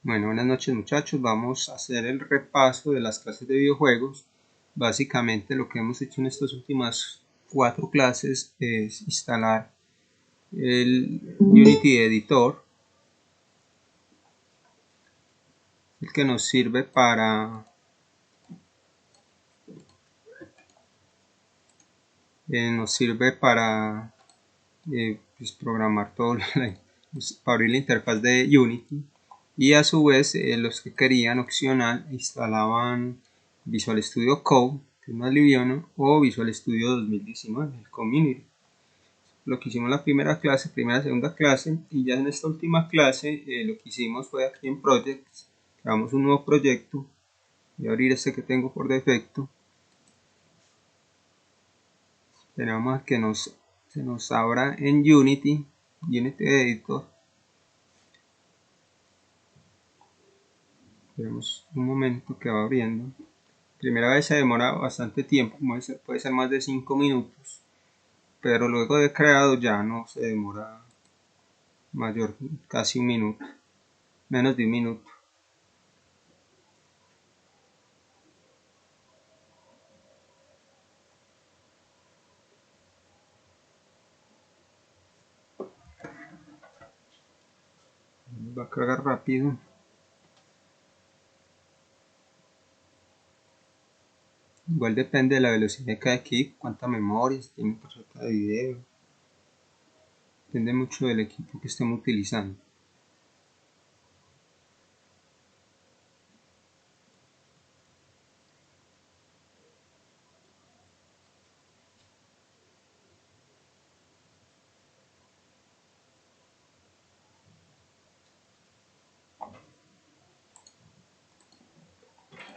Bueno, buenas noches muchachos, vamos a hacer el repaso de las clases de videojuegos. Básicamente lo que hemos hecho en estas últimas 4 clases es instalar el Unity Editor, el que nos sirve para pues, programar todo, para abrir la interfaz de Unity. Y a su vez los que querían opcional instalaban Visual Studio Code, que es más liviano, o Visual Studio 2019, el Community. Lo que hicimos en la primera clase, segunda clase, y ya en esta última clase lo que hicimos fue aquí en Projects, creamos un nuevo proyecto. Voy a abrir este que tengo por defecto. Tenemos que se nos abra en Unity Editor. Esperemos un momento que va abriendo. Primera vez se demora bastante tiempo, puede ser más de 5 minutos, pero luego de creado ya no se demora mayor, casi un minuto, menos de un minuto. Va a cargar rápido. Igual depende de la velocidad de cada equipo, cuánta memoria, si tiene tarjeta de video. Depende mucho del equipo que estemos utilizando.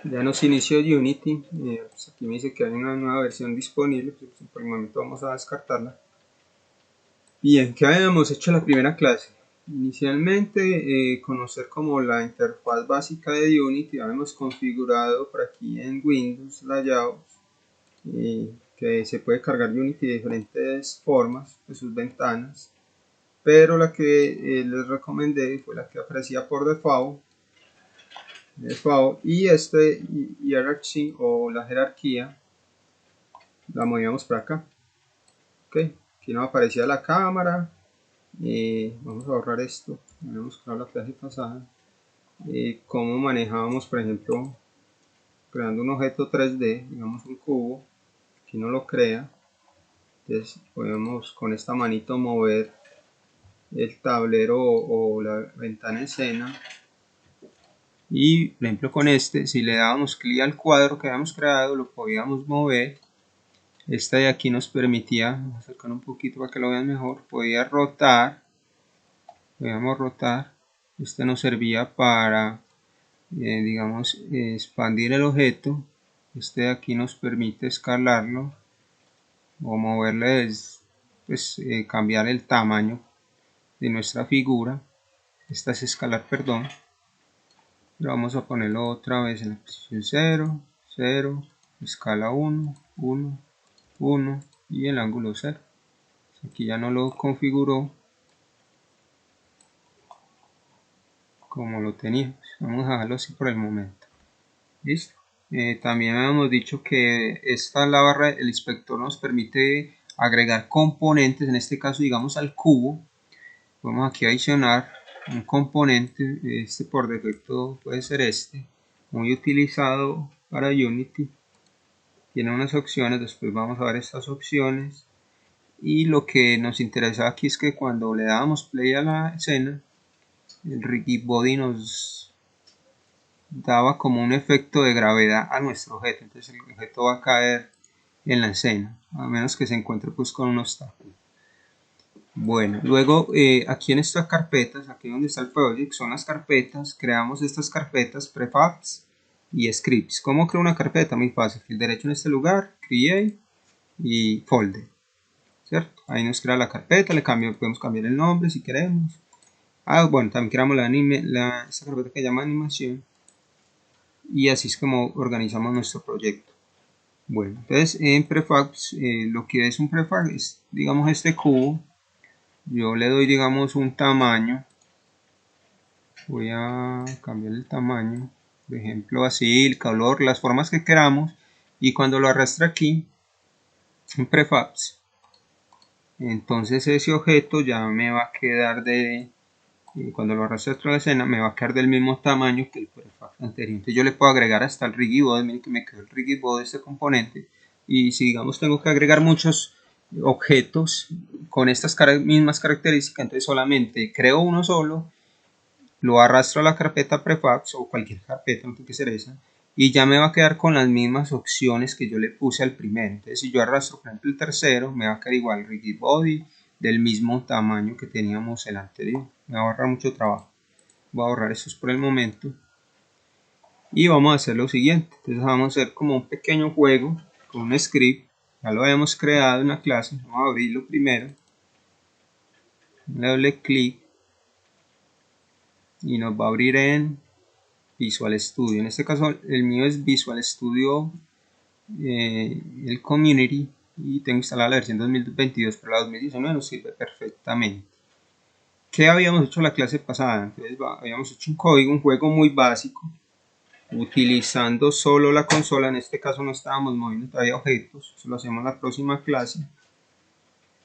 Ya nos inició Unity, pues aquí me dice que hay una nueva versión disponible, pues por el momento vamos a descartarla. Bien, ¿qué habíamos hecho en la primera clase? Inicialmente conocer como la interfaz básica de Unity. Habíamos configurado por aquí en Windows Layouts, que se puede cargar Unity de diferentes formas de sus ventanas, pero la que les recomendé fue la que aparecía por default, y hierarchy o la jerarquía la movíamos para acá. Okay. Aquí nos aparecía la cámara. Vamos a borrar esto. Habíamos creado la clase pasada. Cómo manejábamos, por ejemplo, creando un objeto 3D, digamos un cubo. Aquí no lo crea. Entonces podemos con esta manito mover el tablero o la ventana en escena. Y por ejemplo con este, si le dábamos clic al cuadro que habíamos creado, lo podíamos mover. Esta de aquí nos permitía, vamos a acercar un poquito para que lo vean mejor, podíamos rotar. Este nos servía para, digamos, expandir el objeto. Este de aquí nos permite escalarlo o moverle, pues cambiar el tamaño de nuestra figura. Esta es escalar, perdón. Pero vamos a ponerlo otra vez en la posición 0, 0, escala 1, 1, 1 y el ángulo 0. Aquí ya no lo configuró como lo teníamos. Vamos a dejarlo así por el momento. Listo. También habíamos dicho que la barra del inspector nos permite agregar componentes, en este caso digamos al cubo. Vamos aquí a adicionar un componente. Este por defecto puede ser este, muy utilizado para Unity. Tiene unas opciones, después vamos a ver estas opciones. Y lo que nos interesa aquí es que cuando le damos play a la escena, el Rigid Body nos daba como un efecto de gravedad a nuestro objeto. Entonces el objeto va a caer en la escena, a menos que se encuentre pues con un obstáculo. Bueno, luego aquí en estas carpetas, aquí donde está el project, son las carpetas. Creamos estas carpetas, prefabs y scripts. ¿Cómo creo una carpeta? Muy fácil. Clic derecho en este lugar, create y folder. ¿Cierto? Ahí nos crea la carpeta, podemos cambiar el nombre si queremos. Bueno, también creamos esta carpeta que se llama animación. Y así es como organizamos nuestro proyecto. Bueno, entonces en prefabs, lo que es un prefab es, digamos, este cubo. Yo le doy, digamos, un tamaño voy a cambiar el tamaño, por ejemplo así, el color, las formas que queramos, y cuando lo arrastre aquí en prefabs, entonces ese objeto ya me va a quedar cuando lo arrastre a la escena me va a quedar del mismo tamaño que el prefab anterior. Entonces yo le puedo agregar hasta el rigid body, miren que me quedó el rigid body de este componente, y si digamos tengo que agregar muchos objetos con estas mismas características, entonces solamente creo uno solo, lo arrastro a la carpeta prefabs o cualquier carpeta, no tiene que ser esa, y ya me va a quedar con las mismas opciones que yo le puse al primero. Entonces si yo arrastro por ejemplo el tercero, me va a quedar igual rigid body del mismo tamaño que teníamos el anterior. Me va a ahorrar mucho trabajo. Voy a ahorrar esos por el momento y vamos a hacer lo siguiente. Entonces vamos a hacer como un pequeño juego con un script. Ya lo habíamos creado en una clase. Vamos a abrirlo primero, le doble clic y nos va a abrir en Visual Studio. En este caso el mío es Visual Studio, el Community, y tengo instalada la versión 2022, pero la 2019 nos sirve perfectamente. ¿Qué habíamos hecho la clase pasada? Entonces habíamos hecho un código, un juego muy básico, utilizando solo la consola. En este caso no estábamos moviendo todavía objetos, eso lo hacemos en la próxima clase.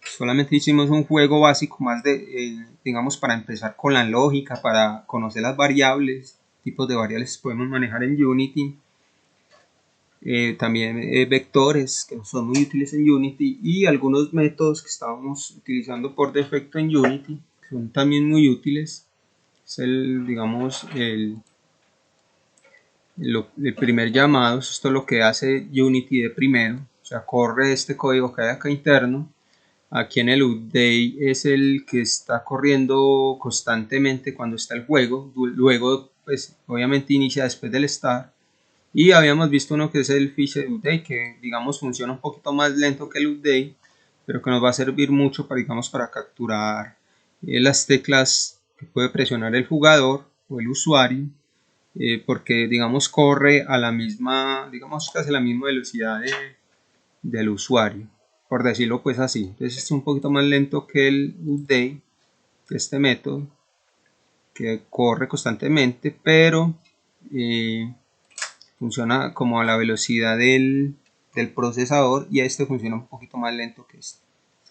Solamente hicimos un juego básico más de, digamos, para empezar con la lógica, para conocer las variables, tipos de variables que podemos manejar en Unity. También vectores que son muy útiles en Unity, y algunos métodos que estábamos utilizando por defecto en Unity que son también muy útiles. Es digamos el primer llamado. Esto es lo que hace Unity de primero, o sea, corre este código que hay acá interno. Aquí en el update es el que está corriendo constantemente cuando está el juego. Luego pues obviamente inicia después del start. Y habíamos visto uno que es el feature update, que digamos funciona un poquito más lento que el update, pero que nos va a servir mucho para, digamos, para capturar las teclas que puede presionar el jugador o el usuario, porque digamos corre a la misma, digamos casi la misma velocidad del usuario, por decirlo pues así. Entonces es un poquito más lento que el update, que este método que corre constantemente, pero funciona como a la velocidad del procesador, y este funciona un poquito más lento que este.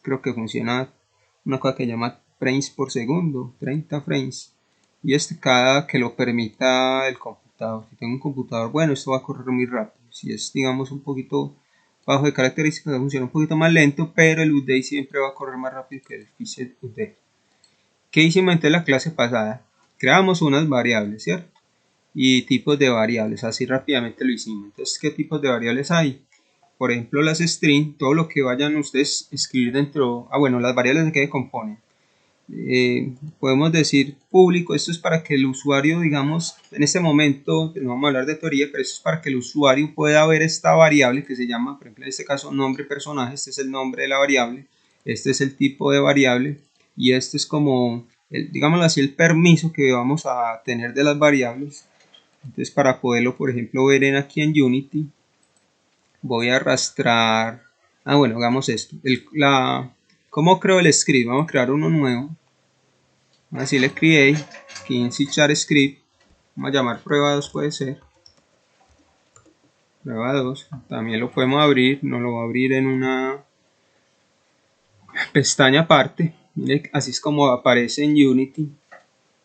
Creo que funciona una cosa que se llama frames por segundo, 30 frames, y este cada que lo permita el computador. Si tengo un computador bueno, esto va a correr muy rápido. Si es digamos un poquito bajo de características, funciona un poquito más lento, pero el update siempre va a correr más rápido que el feature update. ¿Qué hicimos en la clase pasada? Creamos unas variables, ¿cierto? Y tipos de variables, así rápidamente lo hicimos. Entonces, ¿qué tipos de variables hay? Por ejemplo, las string, todo lo que vayan ustedes a escribir dentro, bueno, las variables de qué componen. Podemos decir público. Esto es para que el usuario, digamos, en este momento no vamos a hablar de teoría, pero esto es para que el usuario pueda ver esta variable que se llama, por ejemplo, en este caso nombre personaje. Este es el nombre de la variable, este es el tipo de variable, y este es como digámoslo así, el permiso que vamos a tener de las variables. Entonces, para poderlo, por ejemplo, ver aquí en Unity, voy a arrastrar, bueno, hagamos esto, ¿cómo creo el script? Vamos a crear uno nuevo, así le create, aquí en C# script, vamos a llamar prueba 2, puede ser, prueba 2, también lo podemos abrir, nos lo va a abrir en una pestaña aparte. Mire, así es como aparece en Unity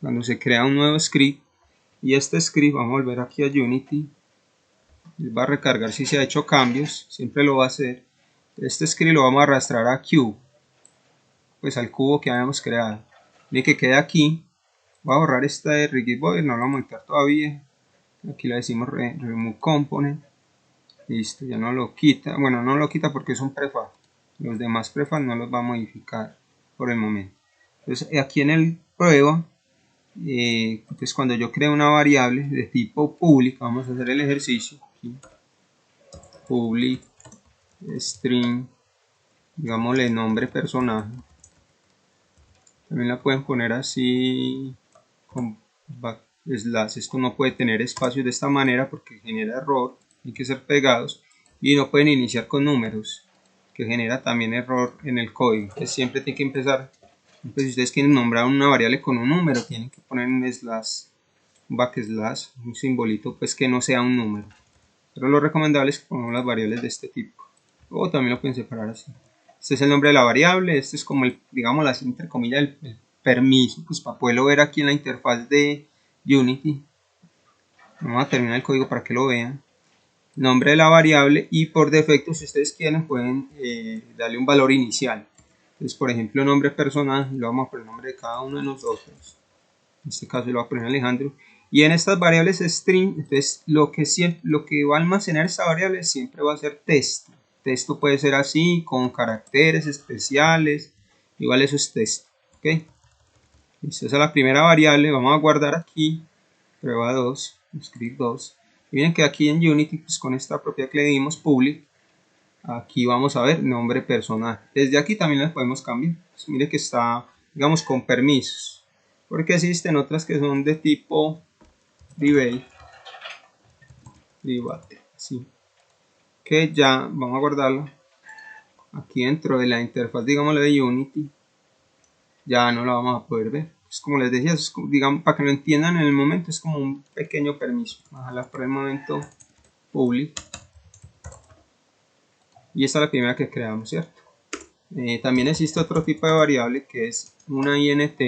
cuando se crea un nuevo script. Y este script, vamos a volver aquí a Unity, va a recargar si se ha hecho cambios, siempre lo va a hacer. Este script lo vamos a arrastrar a Cube, pues al cubo que habíamos creado. Miren que queda aquí. Voy a borrar esta de rigid body, no lo vamos a montar todavía. Aquí le decimos remove component. Listo, ya no lo quita. Bueno, no lo quita porque es un prefab. Los demás prefab no los va a modificar por el momento. Entonces aquí en el prueba, entonces cuando yo creo una variable de tipo public, vamos a hacer el ejercicio aquí. Public string, digámosle nombre personaje. También la pueden poner así con backslash. Esto no puede tener espacios de esta manera porque genera error, hay que ser pegados, y no pueden iniciar con números, que genera también error en el código, que siempre tiene que empezar. Pues si ustedes quieren nombrar una variable con un número, tienen que poner un slash un backslash, un simbolito pues que no sea un número. Pero lo recomendable es que pongamos las variables de este tipo. O también lo pueden separar así. Este es el nombre de la variable, este es como el, digamos, las entre comillas, el permiso, pues para poderlo ver aquí en la interfaz de Unity. Vamos a terminar el código para que lo vean. Nombre de la variable, y por defecto, si ustedes quieren, pueden darle un valor inicial. Entonces, por ejemplo, nombre personal, lo vamos a poner el nombre de cada uno de nosotros. En este caso lo voy a poner Alejandro. Y en estas variables string, entonces lo que va a almacenar esta variable siempre va a ser texto. Texto puede ser así, con caracteres especiales, igual eso es texto. ¿Okay? Esta es la primera variable, vamos a guardar aquí, prueba 2, script 2. Y miren que aquí en Unity, pues con esta propiedad que le dimos public, aquí vamos a ver nombre personal. Desde aquí también las podemos cambiar. Pues mire que está, digamos, con permisos. Porque existen otras que son de tipo private, sí. Que ya vamos a guardarlo aquí dentro de la interfaz, digamos, de Unity. Ya no la vamos a poder ver. Es como les decía, es como, digamos, para que lo entiendan en el momento, es como un pequeño permiso. Ojalá por el momento public. Y esta es la primera que creamos, ¿cierto? También existe otro tipo de variable que es una int.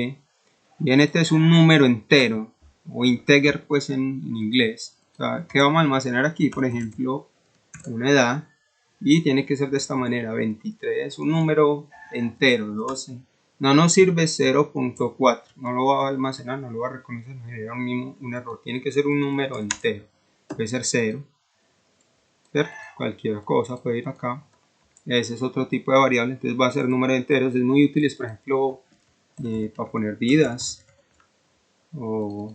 Int es un número entero o integer pues en inglés. O sea, que vamos a almacenar aquí, por ejemplo, una edad, y tiene que ser de esta manera: 23, un número entero, 12. No nos sirve 0.4, no lo va a almacenar, no lo va a reconocer, no genera un error. Tiene que ser un número entero, puede ser 0, ¿cierto? Cualquier cosa puede ir acá. Ese es otro tipo de variable, entonces va a ser número enteros. Es muy útil, por ejemplo, para poner vidas o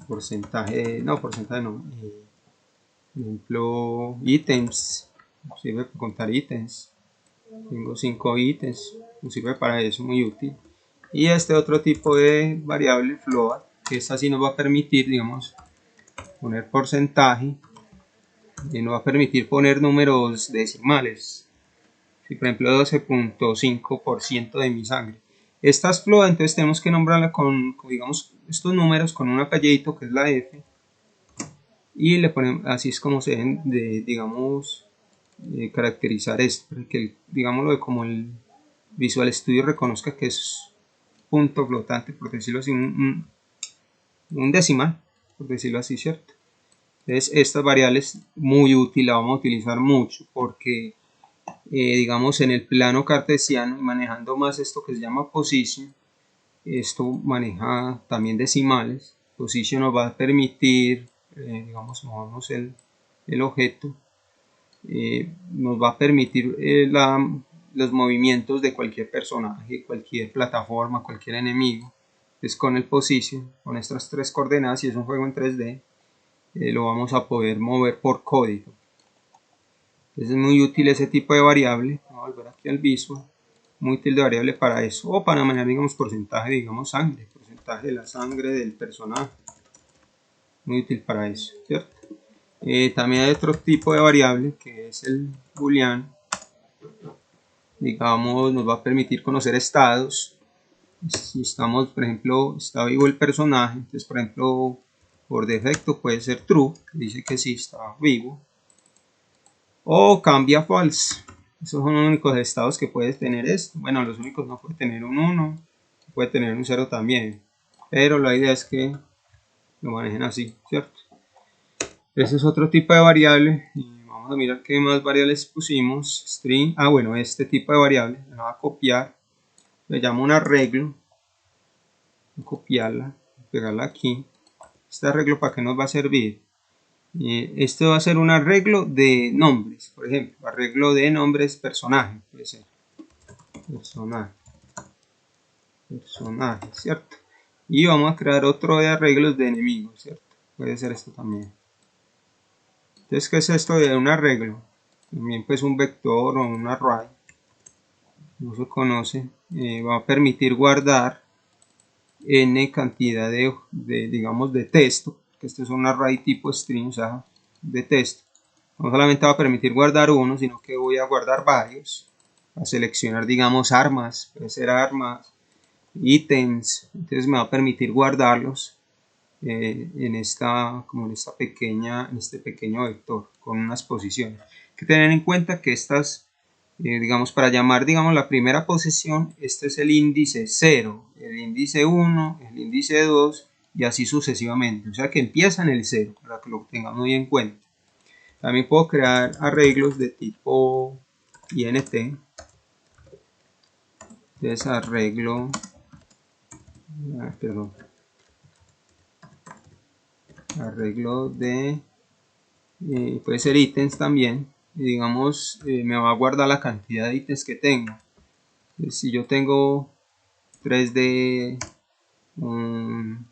porcentaje no, por ejemplo, ítems, sirve para contar ítems. Tengo 5 ítems, sirve para eso, muy útil. Y este otro tipo de variable float, que esta sí nos va a permitir, digamos, poner porcentaje, y nos va a permitir poner números decimales. Si por ejemplo 12.5% de mi sangre. Esta es float, entonces tenemos que nombrarla con, digamos, estos números con un apellidito que es la F, y le ponemos, así es como se deben de, digamos, caracterizar esto, para que, digámoslo, como el Visual Studio reconozca que es punto flotante, por decirlo así, un decimal, por decirlo así, ¿cierto? Entonces estas variables muy útil, la vamos a utilizar mucho porque digamos en el plano cartesiano, manejando más esto que se llama position, esto maneja también decimales. Position nos va a permitir, digamos, movamos el objeto, nos va a permitir los movimientos de cualquier personaje, cualquier plataforma, cualquier enemigo. Entonces con el position, con estas tres coordenadas, si es un juego en 3D, lo vamos a poder mover por código. Entonces es muy útil ese tipo de variable. Vamos a volver aquí al visual. Muy útil de variable para eso, o para manejar, digamos, porcentaje, digamos, sangre, porcentaje de la sangre del personaje. Muy útil para eso, ¿cierto? También hay otro tipo de variable que es el boolean. Digamos, nos va a permitir conocer estados. Si estamos, por ejemplo, está vivo el personaje, entonces, por ejemplo, por defecto puede ser true, dice que sí está vivo, o cambia false. Esos son los únicos estados que puede tener esto. Bueno, los únicos, no puede tener un 1, puede tener un 0 también, pero la idea es que lo manejen así, ¿cierto? Ese es otro tipo de variable. Y vamos a mirar qué más variables pusimos. String, bueno, este tipo de variable la voy a copiar, le llamo un arreglo, voy a copiarla, pegarla aquí. Este arreglo, ¿para qué nos va a servir? Este va a ser un arreglo de nombres, por ejemplo, arreglo de nombres personaje, puede ser personaje, ¿cierto? Y vamos a crear otro de arreglos de enemigos, ¿cierto? Puede ser esto también. Entonces, ¿qué es esto de un arreglo? También pues un vector o un array, no se conoce, va a permitir guardar n cantidad de digamos, de texto, que este es un array tipo string, o sea, de texto. No solamente va a permitir guardar uno, sino que voy a guardar varios, a seleccionar, digamos, armas, puede ser armas, ítems, entonces me va a permitir guardarlos como en este pequeño vector con unas posiciones. Hay que tener en cuenta que estas, digamos, para llamar, digamos, la primera posición, este es el índice 0, el índice 1, el índice 2 y así sucesivamente. O sea que empieza en el 0, para que lo tengamos muy en cuenta. También puedo crear arreglos de tipo INT. Entonces arreglo, perdón, arreglo de, puede ser ítems también. Y digamos, me va a guardar la cantidad de ítems que tengo. Entonces, si yo tengo 3 de, no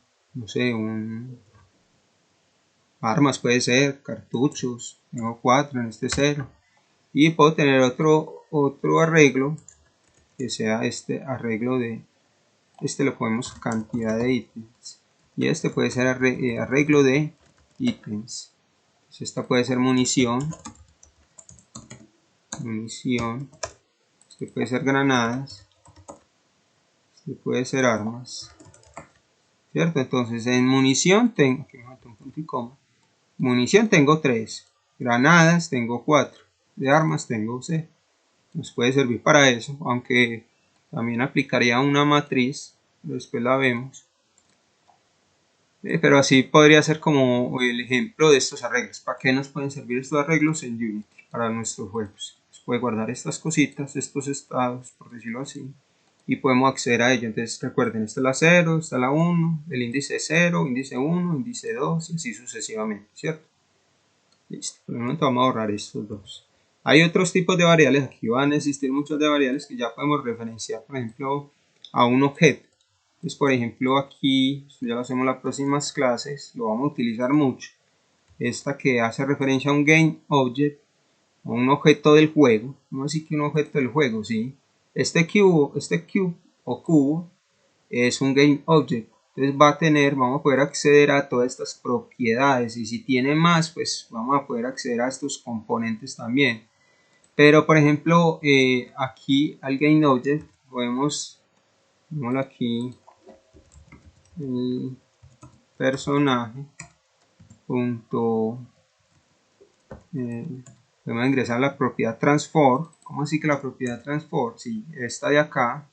sé, armas puede ser, cartuchos, tengo 4 en este 0. Y puedo tener otro arreglo, que sea este arreglo de, este lo ponemos cantidad de ítems. Y este puede ser arreglo de ítems. Entonces, esta puede ser munición, este puede ser granadas, este puede ser armas, ¿cierto? Entonces en munición tengo, munición tengo 3, granadas tengo 4, de armas tengo 6. Nos puede servir para eso, aunque también aplicaría una matriz, después la vemos. Pero así podría ser como el ejemplo de estos arreglos. ¿Para qué nos pueden servir estos arreglos en Unity? Para nuestros juegos. Se puede guardar estas cositas, estos estados, por decirlo así, y podemos acceder a ellos. Entonces recuerden, esta es la 0, esta es la 1, el índice 0, índice 1, índice 2 y así sucesivamente, ¿cierto? Listo, por el momento vamos a ahorrar estos dos. Hay otros tipos de variables, aquí van a existir muchos de variables que ya podemos referenciar, por ejemplo, a un objeto. Entonces, por ejemplo, aquí, esto ya lo hacemos en las próximas clases, lo vamos a utilizar mucho. Esta que hace referencia a un game object, a un objeto del juego, no así que un objeto del juego, ¿sí? Este cube o cubo es un game object. Entonces vamos a poder acceder a todas estas propiedades y si tiene más, pues vamos a poder acceder a estos componentes también. Pero por ejemplo, aquí al game object podemos, aquí el personaje punto, podemos ingresar la propiedad transform. ¿Cómo así que la propiedad transform? Sí, esta de acá,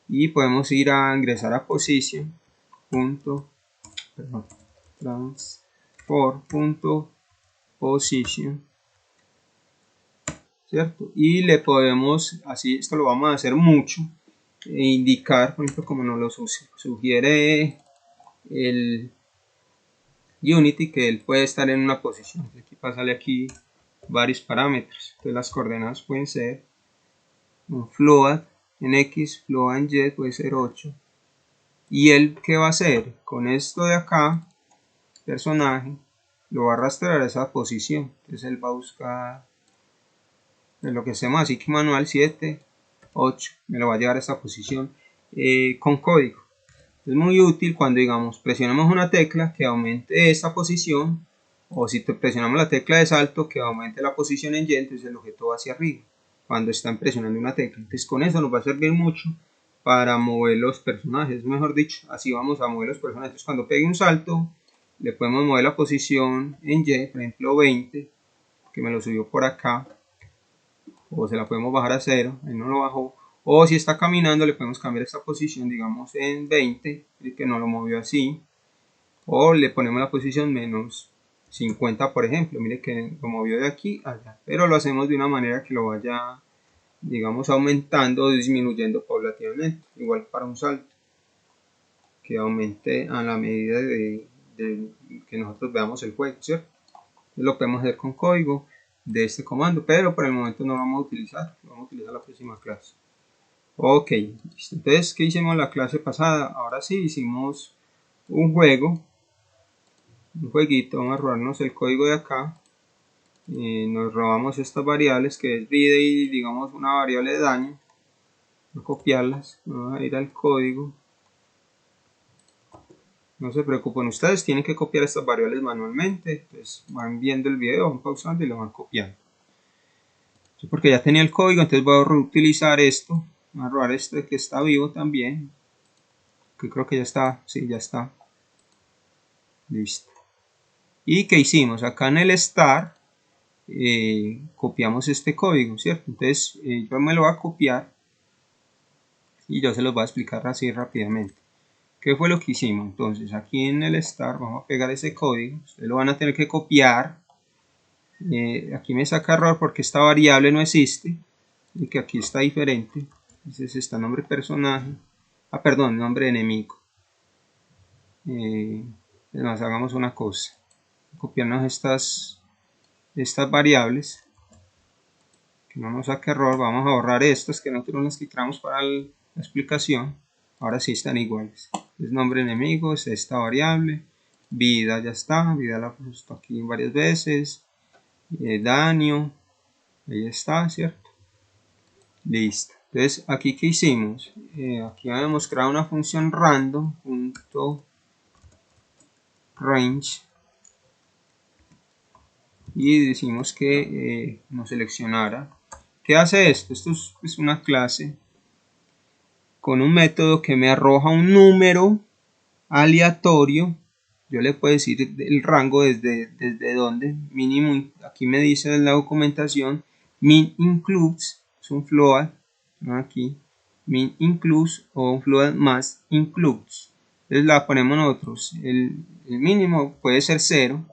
y podemos ir a ingresar a position punto, perdón, transform.position, ¿cierto? Y le podemos, así esto lo vamos a hacer mucho, indicar, por ejemplo, como nos lo sugiere el Unity, que él puede estar en una posición. Aquí pasarle aquí varios parámetros. Entonces las coordenadas pueden ser un float en X, float en Y puede ser 8. Y él, ¿qué va a hacer? Con esto de acá, personaje, lo va a arrastrar a esa posición. Entonces él va a buscar lo que hacemos así que manual 7, 8, me lo va a llevar a esta posición con código. Es muy útil cuando, digamos, presionamos una tecla que aumente esta posición, o si presionamos la tecla de salto que aumente la posición en Y, entonces el objeto va hacia arriba cuando están presionando una tecla. Entonces con eso nos va a servir mucho para mover los personajes, mejor dicho, así vamos a mover los personajes. Entonces cuando pegue un salto, le podemos mover la posición en Y, por ejemplo 20, que me lo subió por acá, o se la podemos bajar a 0, ahí no lo bajó. O si está caminando le podemos cambiar esta posición, digamos en 20, que no lo movió así. O le ponemos la posición menos 50, por ejemplo. Mire que lo movió de aquí a allá. Pero lo hacemos de una manera que lo vaya, digamos, aumentando o disminuyendo paulatinamente. Igual para un salto. Que aumente a la medida de que nosotros veamos el juego, ¿cierto? Lo podemos hacer con código de este comando, pero por el momento no lo vamos a utilizar. Lo vamos a utilizar en la próxima clase. Ok, entonces, ¿qué hicimos en la clase pasada? Ahora sí hicimos un jueguito. Vamos a robarnos el código de acá. Nos robamos estas variables que es vida y digamos una variable de daño. Vamos a copiarlas. Vamos a ir al código. No se preocupen, ustedes tienen que copiar estas variables manualmente. Entonces van viendo el video, van pausando y lo van copiando. Porque ya tenía el código, entonces voy a reutilizar esto. Voy a robar este que está vivo también. Que creo que ya está, sí, ya está. Listo. ¿Y qué hicimos? Acá en el start copiamos este código, ¿cierto? Entonces yo me lo voy a copiar y yo se los voy a explicar así rápidamente. ¿Qué fue lo que hicimos? Entonces aquí en el start vamos a pegar ese código, ustedes lo van a tener que copiar. Aquí me saca error porque esta variable no existe y que aquí está diferente. Entonces está nombre personaje, perdón, nombre enemigo. Además hagamos una cosa, copiarnos estas variables, que no nos saque error. Vamos a borrar estas que nosotros las quitamos para la explicación. Ahora sí están iguales. Es nombre enemigo, es esta variable, vida ya está, vida la he puesto aquí varias veces, daño, ahí está, ¿cierto? Listo. Entonces aquí que hicimos, aquí habíamos creado una función random.range y decimos que nos seleccionara. ¿Qué hace esto? Esto es una clase con un método que me arroja un número aleatorio. Yo le puedo decir el rango desde donde, mínimo, aquí me dice en la documentación, min includes, es un float, ¿no? Aquí, min includes o un float más includes. Entonces la ponemos nosotros, el mínimo puede ser 0,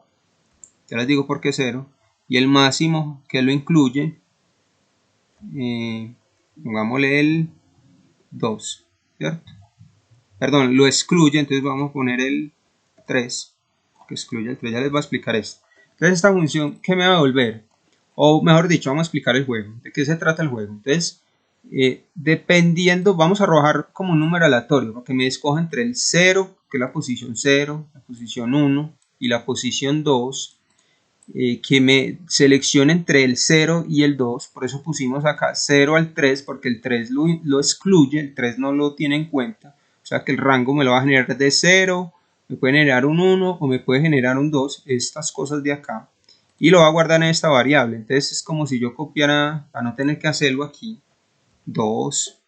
ya les digo por qué 0, y el máximo que lo incluye, pongámosle el 2, ¿cierto? Perdón, lo excluye, entonces vamos a poner el 3, que excluye el 3, ya les voy a explicar esto. Entonces esta función, ¿qué me va a devolver? O mejor dicho, vamos a explicar el juego, de qué se trata el juego. Entonces, dependiendo, vamos a arrojar como un número aleatorio, para que me escoja entre el 0, que es la posición 0, la posición 1 y la posición 2, que me seleccione entre el 0 y el 2, por eso pusimos acá 0 al 3, porque el 3 lo excluye, el 3 no lo tiene en cuenta, o sea que el rango me lo va a generar de 0, me puede generar un 1 o me puede generar un 2, estas cosas de acá, y lo va a guardar en esta variable. Entonces es como si yo copiara, para no tener que hacerlo aquí, 2,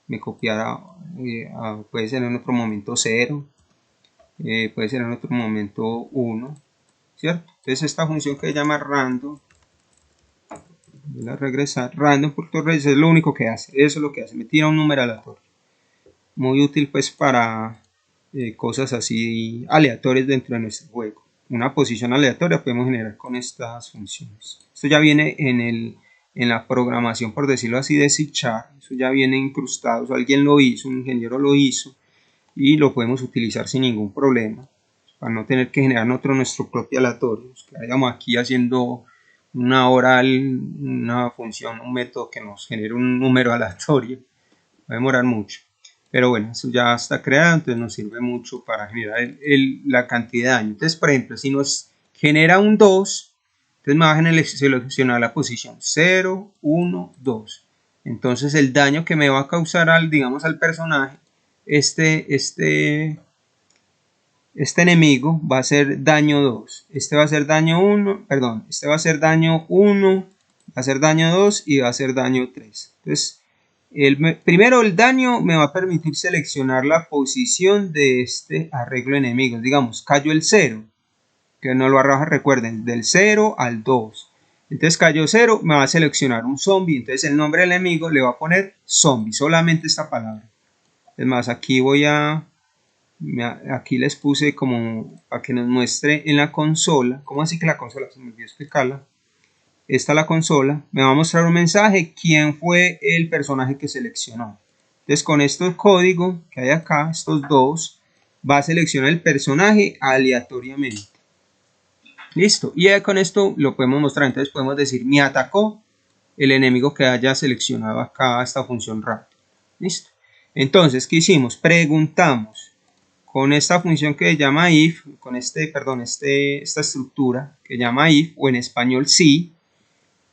me copiara, puede ser en otro momento 0, puede ser en otro momento 1, ¿cierto? Entonces esta función que se llama random, voy a regresar, random.range es lo único que hace, eso es lo que hace, me tira un número aleatorio. Muy útil pues para cosas así aleatorias dentro de nuestro juego. Una posición aleatoria podemos generar con estas funciones. Esto ya viene en la programación, por decirlo así, de C#, eso ya viene incrustado, o sea, alguien lo hizo, un ingeniero lo hizo y lo podemos utilizar sin ningún problema, para no tener que generar nuestro propio aleatorio, que vayamos aquí haciendo una una función, un método que nos genere un número aleatorio, va a demorar mucho. Pero bueno, eso ya está creado, entonces nos sirve mucho para generar la cantidad de daño. Entonces, por ejemplo, si nos genera un 2, entonces me va a seleccionar la posición 0, 1, 2. Entonces el daño que me va a causar digamos, al personaje, este enemigo va a ser daño 2, este va a ser daño 1, perdón, este va a ser daño 1, va a ser daño 2 y va a ser daño 3. Entonces, primero el daño me va a permitir seleccionar la posición de este arreglo enemigo. Digamos, cayó el 0, que no lo arroja, recuerden, del 0 al 2. Entonces cayó 0, me va a seleccionar un zombie, entonces el nombre del enemigo le va a poner zombie, solamente esta palabra. Es más, aquí aquí les puse como para que nos muestre en la consola. ¿Cómo así que la consola? Se me olvidó explicarla. Esta es la consola, me va a mostrar un mensaje, quién fue el personaje que seleccionó. Entonces con estos códigos que hay acá, estos dos, va a seleccionar el personaje aleatoriamente. Listo, y con esto lo podemos mostrar. Entonces podemos decir, me atacó el enemigo que haya seleccionado acá esta función random. Listo. Entonces, ¿qué hicimos? Preguntamos con esta función que se llama if, con esta estructura que se llama if, o en español sí,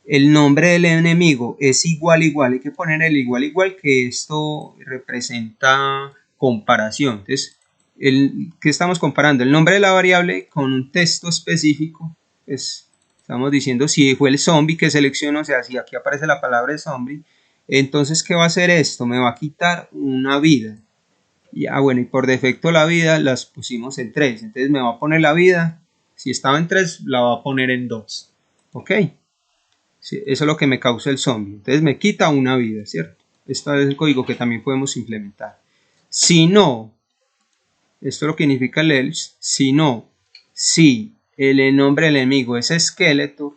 el nombre del enemigo es igual, hay que poner el igual, que esto representa comparación. Entonces, ¿qué estamos comparando? El nombre de la variable con un texto específico, pues estamos diciendo si fue el zombie que selecciono, o sea, si aquí aparece la palabra de zombie, entonces, ¿qué va a hacer esto? Me va a quitar una vida. Y, bueno, y por defecto la vida las pusimos en 3. Entonces me va a poner la vida, si estaba en 3, la va a poner en 2. ¿Ok? Sí, eso es lo que me causa el zombie. Entonces me quita una vida, ¿cierto? Este es el código que también podemos implementar. Si no, esto es lo que significa el else. Si no, si el nombre del enemigo es Skeletor,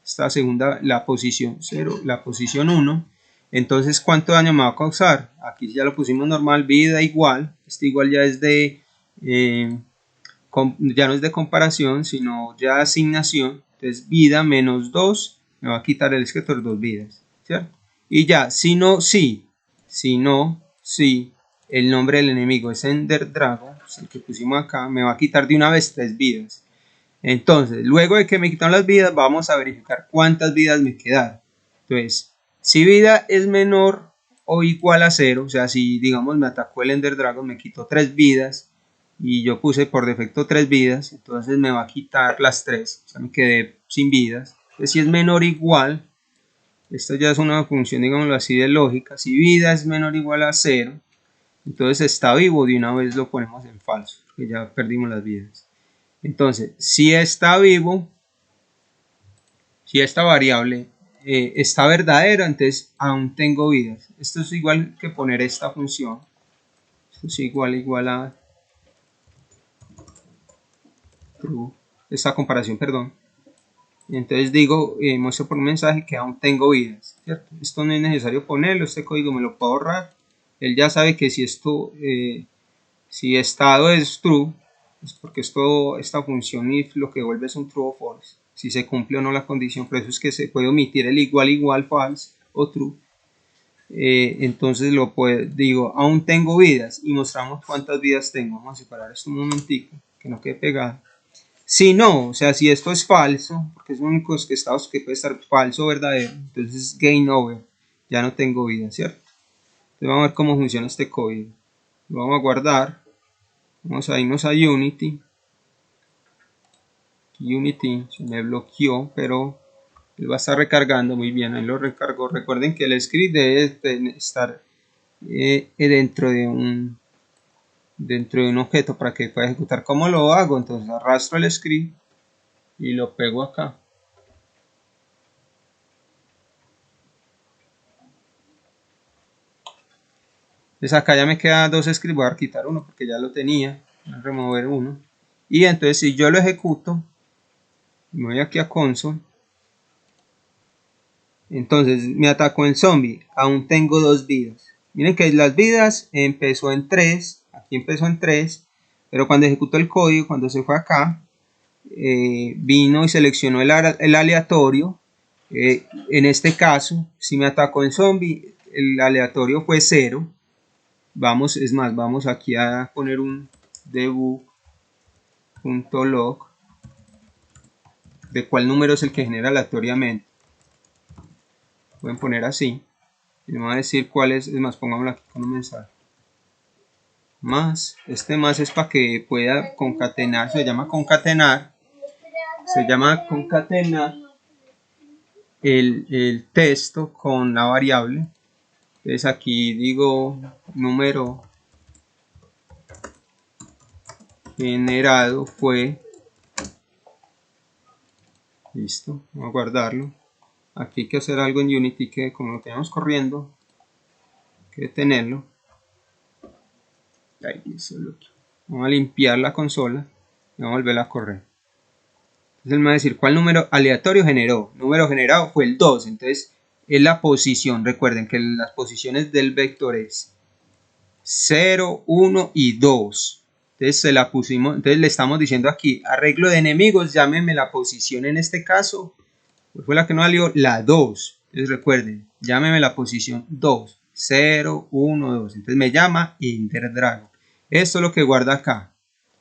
esta segunda, la posición 0, la posición 1, entonces ¿cuánto daño me va a causar? Aquí ya lo pusimos normal, vida igual. Este igual ya es de ya no es de comparación, sino ya asignación. Entonces vida menos 2 me va a quitar el Skeletor 2 vidas, ¿cierto? Y ya, si no, si el nombre del enemigo es Ender Dragon, el que pusimos acá, me va a quitar de una vez 3 vidas. Entonces, luego de que me quitaron las vidas, vamos a verificar cuántas vidas me quedaron. Entonces, si vida es menor o igual a 0, o sea, si digamos me atacó el Ender Dragon, me quitó 3 vidas y yo puse por defecto 3 vidas, entonces me va a quitar las 3, o sea, me quedé sin vidas. Entonces, si es menor o igual, esto ya es una función, digámoslo así, de lógica. Si vida es menor o igual a 0, entonces está vivo, de una vez lo ponemos en falso, porque ya perdimos las vidas. Entonces, si está vivo, si esta variable está verdadera, entonces aún tengo vidas. Esto es igual que poner esta función. Esto es igual a true. Esta comparación, perdón. Entonces digo, muestro por un mensaje que aún tengo vidas, ¿cierto? Esto no es necesario ponerlo, este código me lo puedo ahorrar. Él ya sabe que si esto, si estado es true, es porque esta función if lo que vuelve es un true o false. Si se cumple o no la condición, por eso es que se puede omitir el igual, false o true. Entonces digo, aún tengo vidas y mostramos cuántas vidas tengo. Vamos a separar esto un momentico, que no quede pegado. Si no, o sea, si esto es falso, porque es el único estado que puede estar falso o verdadero, entonces game over, ya no tengo vida, ¿cierto? Entonces vamos a ver cómo funciona este código. Lo vamos a guardar, vamos a irnos a Unity. Unity se me bloqueó, pero él va a estar recargando muy bien, ahí lo recargó. Recuerden que el script debe estar dentro de un objeto para que pueda ejecutar. ¿Cómo lo hago? Entonces arrastro el script y lo pego acá. Entonces acá ya me quedan 2 scripts, voy a quitar uno porque ya lo tenía, voy a remover uno. Y entonces si yo lo ejecuto, me voy aquí a console, entonces me atacó el zombie, aún tengo 2 vidas. Miren que las vidas empezó en 3, aquí empezó en 3, pero cuando ejecutó el código, cuando se fue acá, vino y seleccionó el aleatorio. En este caso, si me atacó el zombie, el aleatorio fue 0. Vamos, es más, vamos aquí a poner un debug.log de cuál número es el que genera aleatoriamente. Pueden poner así. Y me va a decir cuál es más, pongámoslo aquí con un mensaje. Más, este más es para que pueda concatenar, se llama concatenar el texto con la variable. Entonces aquí digo número generado fue, listo, vamos a guardarlo. Aquí hay que hacer algo en Unity que como lo tenemos corriendo, hay que detenerlo. Ahí, vamos a limpiar la consola y vamos a volverla a correr. Entonces él me va a decir cuál número aleatorio generó. Número generado fue el 2, entonces es la posición. Recuerden que las posiciones del vector es 0, 1 y 2. Entonces se la pusimos, entonces le estamos diciendo aquí, arreglo de enemigos, llámeme la posición en este caso, pues fue la que no salió, la 2. Entonces recuerden, llámeme la posición 2, 0, 1, 2. Entonces me llama Ender Dragon. Esto es lo que guarda acá,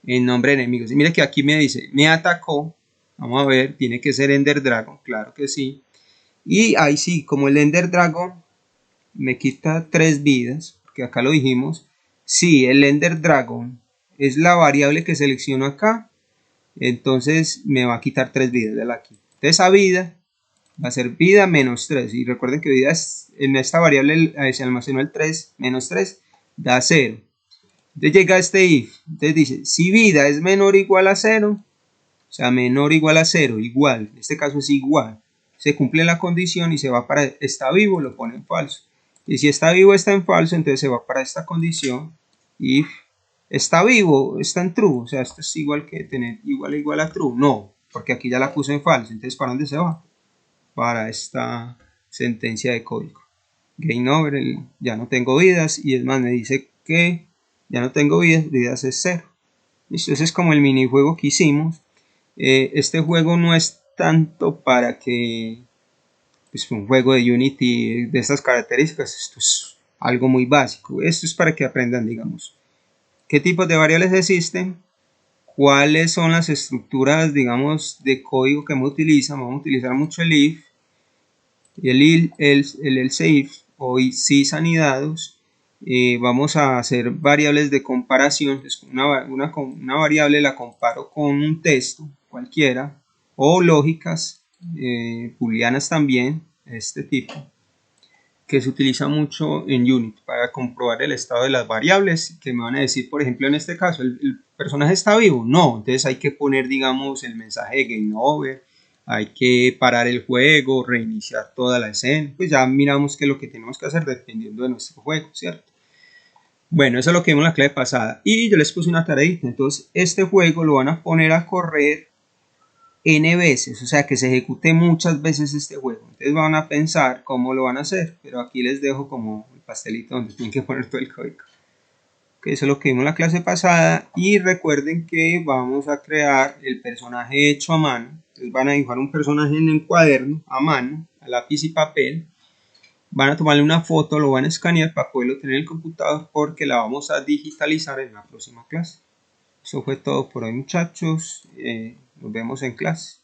en nombre de enemigos. Y mire que aquí me dice, me atacó. Vamos a ver, tiene que ser Ender Dragon, claro que sí. Y ahí sí, como el Ender Dragon me quita 3 vidas, porque acá lo dijimos. Si el Ender Dragon es la variable que selecciono acá, entonces me va a quitar 3 vidas de aquí. Entonces esa vida va a ser vida menos 3. Y recuerden que vida es, en esta variable se almacenó el 3, menos 3 da 0. Entonces llega este if, entonces dice, si vida es menor o igual a 0, o sea, menor o igual a 0, igual, en este caso es igual, se cumple la condición y se va para está vivo, lo pone en falso. Y si está vivo está en falso, entonces se va para esta condición, if está vivo, está en true, o sea, esto es igual que tener igual a true, no, porque aquí ya la puse en falso, entonces ¿para dónde se va? Para esta sentencia de código. Game over, ya no tengo vidas, y es más, me dice que ya no tengo vidas es 0. Listo, ese es como el minijuego que hicimos. Este juego no es tanto para que pues, un juego de Unity de estas características, esto es algo muy básico. Esto es para que aprendan, digamos, qué tipos de variables existen, cuáles son las estructuras, digamos, de código que vamos a utilizar mucho el if, el else if o sys anidados. Vamos a hacer variables de comparación. Una variable la comparo con un texto cualquiera o lógicas booleanas también, este tipo, que se utiliza mucho en Unity para comprobar el estado de las variables, que me van a decir, por ejemplo, en este caso, ¿el personaje está vivo? No, entonces hay que poner, digamos, el mensaje de game over, hay que parar el juego, reiniciar toda la escena, pues ya miramos qué es lo que tenemos que hacer dependiendo de nuestro juego, ¿cierto? Bueno, eso es lo que vimos en la clase pasada, y yo les puse una tarea, entonces este juego lo van a poner a correr n veces, o sea que se ejecute muchas veces este juego. Entonces van a pensar cómo lo van a hacer, pero aquí les dejo como el pastelito donde tienen que poner todo el código. Que eso es lo que vimos en la clase pasada, y recuerden que vamos a crear el personaje hecho a mano. Entonces van a dibujar un personaje en el cuaderno a mano, a lápiz y papel. Van a tomarle una foto, lo van a escanear para poderlo tener en el computador porque la vamos a digitalizar en la próxima clase. Eso fue todo por hoy, muchachos. Nos vemos en clase.